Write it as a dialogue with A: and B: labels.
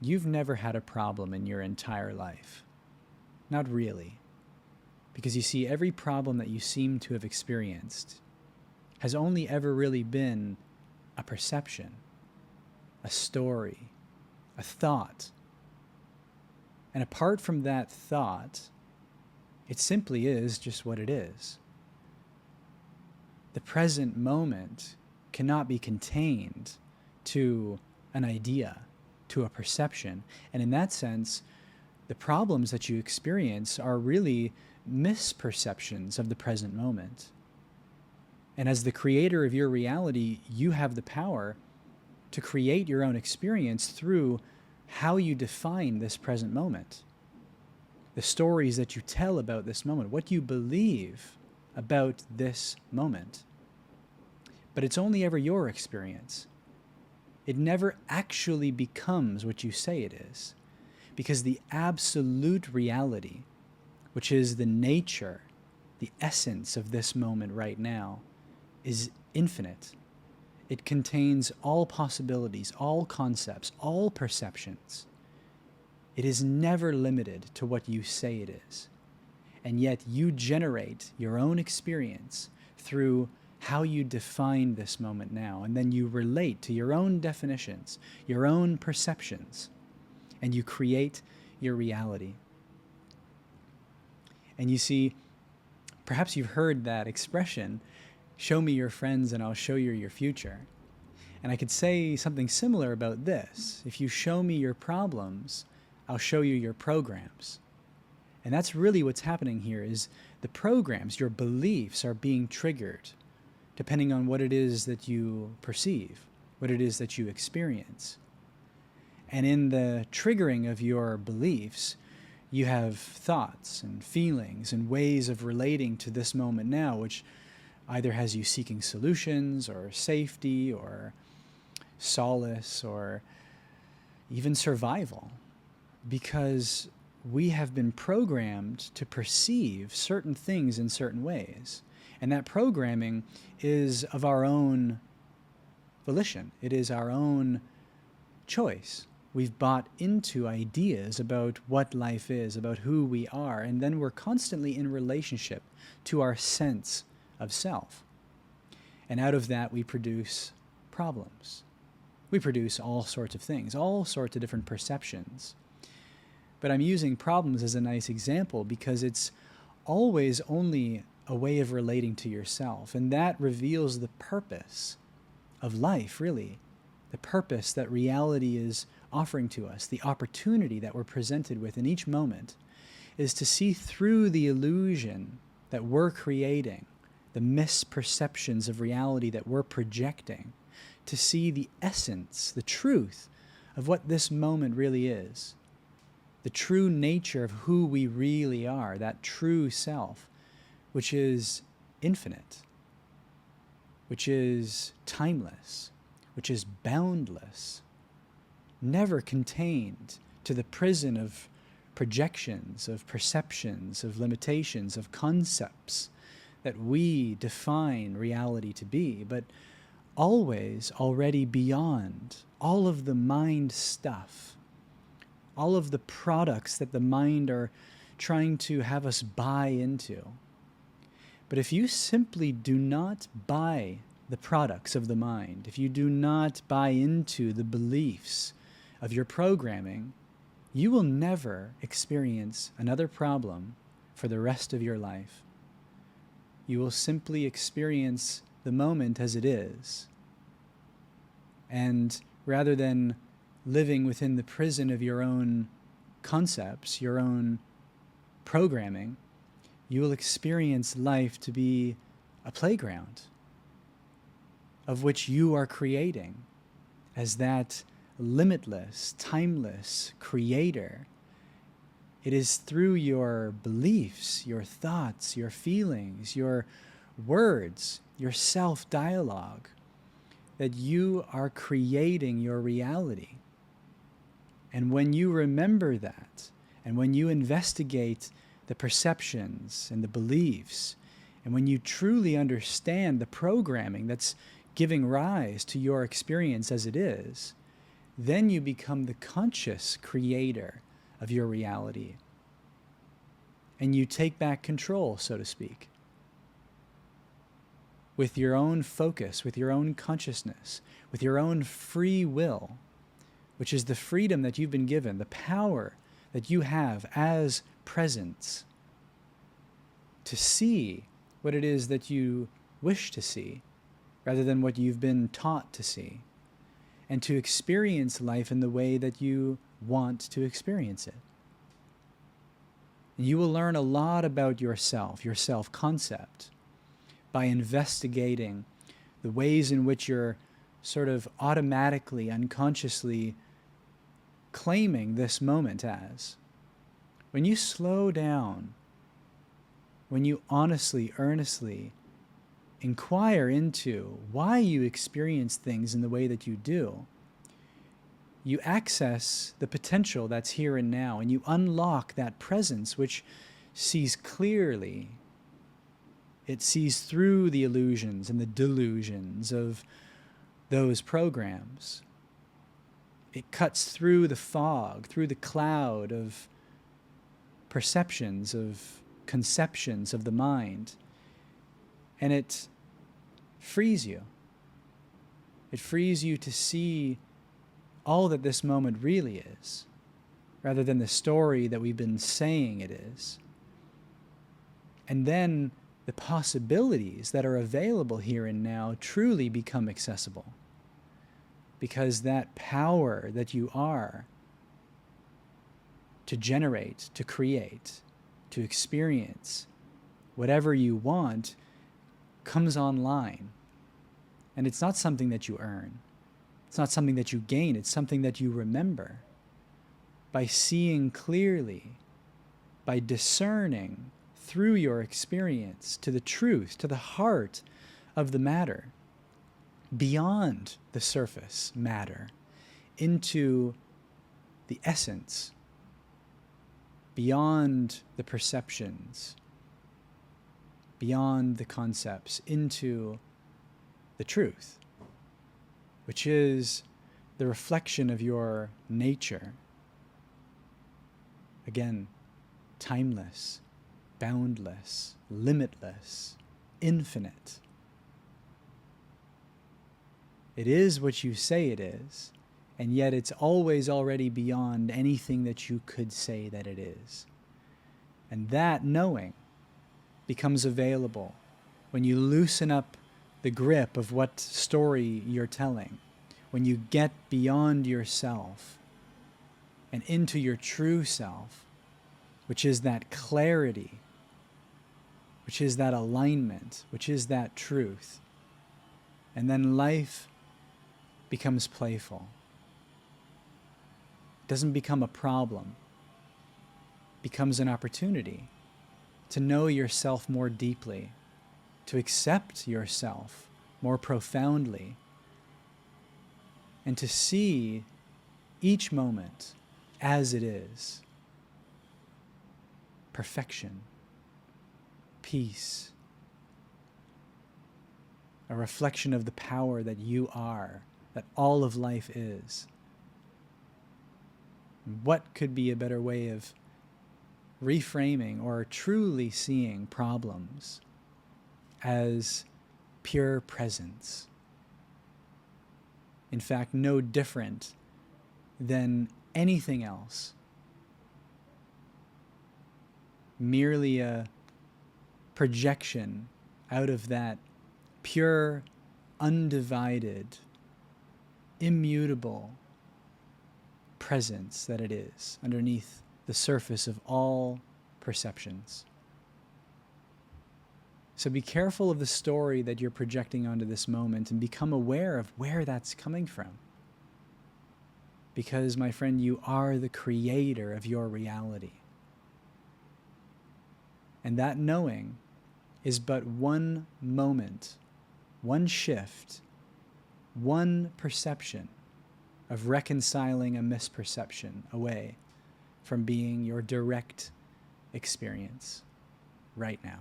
A: you've never had a problem in your entire life. Not really. Because you see, every problem that you seem to have experienced has only ever really been a perception, a story, a thought. And apart from that thought, it simply is just what it is. The present moment cannot be contained to an idea, to a perception. And in that sense, the problems that you experience are really misperceptions of the present moment. And as the creator of your reality, you have the power to create your own experience through how you define this present moment. The stories that you tell about this moment, what you believe about this moment. But it's only ever your experience. It never actually becomes what you say it is. Because the absolute reality, which is the nature, the essence of this moment right now, is infinite. It contains all possibilities, all concepts, all perceptions. It is never limited to what you say it is. And yet you generate your own experience through how you define this moment now. And then you relate to your own definitions, your own perceptions, and you create your reality. And you see, perhaps you've heard that expression, show me your friends and I'll show you your future. And I could say something similar about this. If you show me your problems, I'll show you your programs. And that's really what's happening here is the programs, your beliefs are being triggered depending on what it is that you perceive, what it is that you experience. And in the triggering of your beliefs, you have thoughts and feelings and ways of relating to this moment now, which either has you seeking solutions or safety or solace or even survival. Because we have been programmed to perceive certain things in certain ways. And that programming is of our own volition. It is our own choice. We've bought into ideas about what life is, about who we are, and then we're constantly in relationship to our sense of self. And out of that, we produce problems. We produce all sorts of things, all sorts of different perceptions. But I'm using problems as a nice example because it's always only a way of relating to yourself, and that reveals the purpose of life, really. The purpose that reality is offering to us, the opportunity that we're presented with in each moment, is to see through the illusion that we're creating, the misperceptions of reality that we're projecting, to see the essence, the truth of what this moment really is, the true nature of who we really are, that true self, which is infinite, which is timeless, which is boundless, never contained to the prison of projections, of perceptions, of limitations, of concepts that we define reality to be, but always already beyond all of the mind stuff, all of the products that the mind are trying to have us buy into. But if you simply do not buy the products of the mind, if you do not buy into the beliefs of your programming, you will never experience another problem for the rest of your life. You will simply experience the moment as it is. And rather than living within the prison of your own concepts, your own programming, you will experience life to be a playground of which you are creating as that limitless, timeless creator. It is through your beliefs, your thoughts, your feelings, your words, your self-dialogue that you are creating your reality. And when you remember that, and when you investigate the perceptions and the beliefs, and when you truly understand the programming that's giving rise to your experience as it is, then you become the conscious creator of your reality. And you take back control, so to speak. With your own focus, with your own consciousness, with your own free will, which is the freedom that you've been given, the power that you have as presence to see what it is that you wish to see rather than what you've been taught to see, and to experience life in the way that you want to experience it. And you will learn a lot about yourself, your self-concept, by investigating the ways in which you're sort of automatically, unconsciously claiming this moment as. When you slow down, when you honestly, earnestly inquire into why you experience things in the way that you do, you access the potential that's here and now, and you unlock that presence which sees clearly. It sees through the illusions and the delusions of those programs. It cuts through the fog, through the cloud of perceptions, of conceptions of the mind, and it frees you. It frees you to see all that this moment really is, rather than the story that we've been saying it is. And then the possibilities that are available here and now truly become accessible, because that power that you are to generate, to create, to experience whatever you want comes online. And it's not something that you earn. It's not something that you gain. It's something that you remember by seeing clearly, by discerning through your experience to the truth, to the heart of the matter, beyond the surface matter, into the essence, beyond the perceptions, beyond the concepts, into the truth, which is the reflection of your nature. Again, timeless, boundless, limitless, infinite. It is what you say it is, and yet it's always already beyond anything that you could say that it is. And that knowing becomes available when you loosen up the grip of what story you're telling, when you get beyond yourself and into your true self, which is that clarity, which is that alignment, which is that truth. And then life becomes playful. It doesn't become a problem. It becomes an opportunity to know yourself more deeply, to accept yourself more profoundly, and to see each moment as it is. Perfection, peace, a reflection of the power that you are, that all of life is. What could be a better way of reframing or truly seeing problems as pure presence? In fact, no different than anything else. Merely a projection out of that pure, undivided, immutable presence that it is underneath the surface of all perceptions. So be careful of the story that you're projecting onto this moment and become aware of where that's coming from. Because, my friend, you are the creator of your reality. And that knowing is but one moment, one shift, one perception of reconciling a misperception away from being your direct experience right now.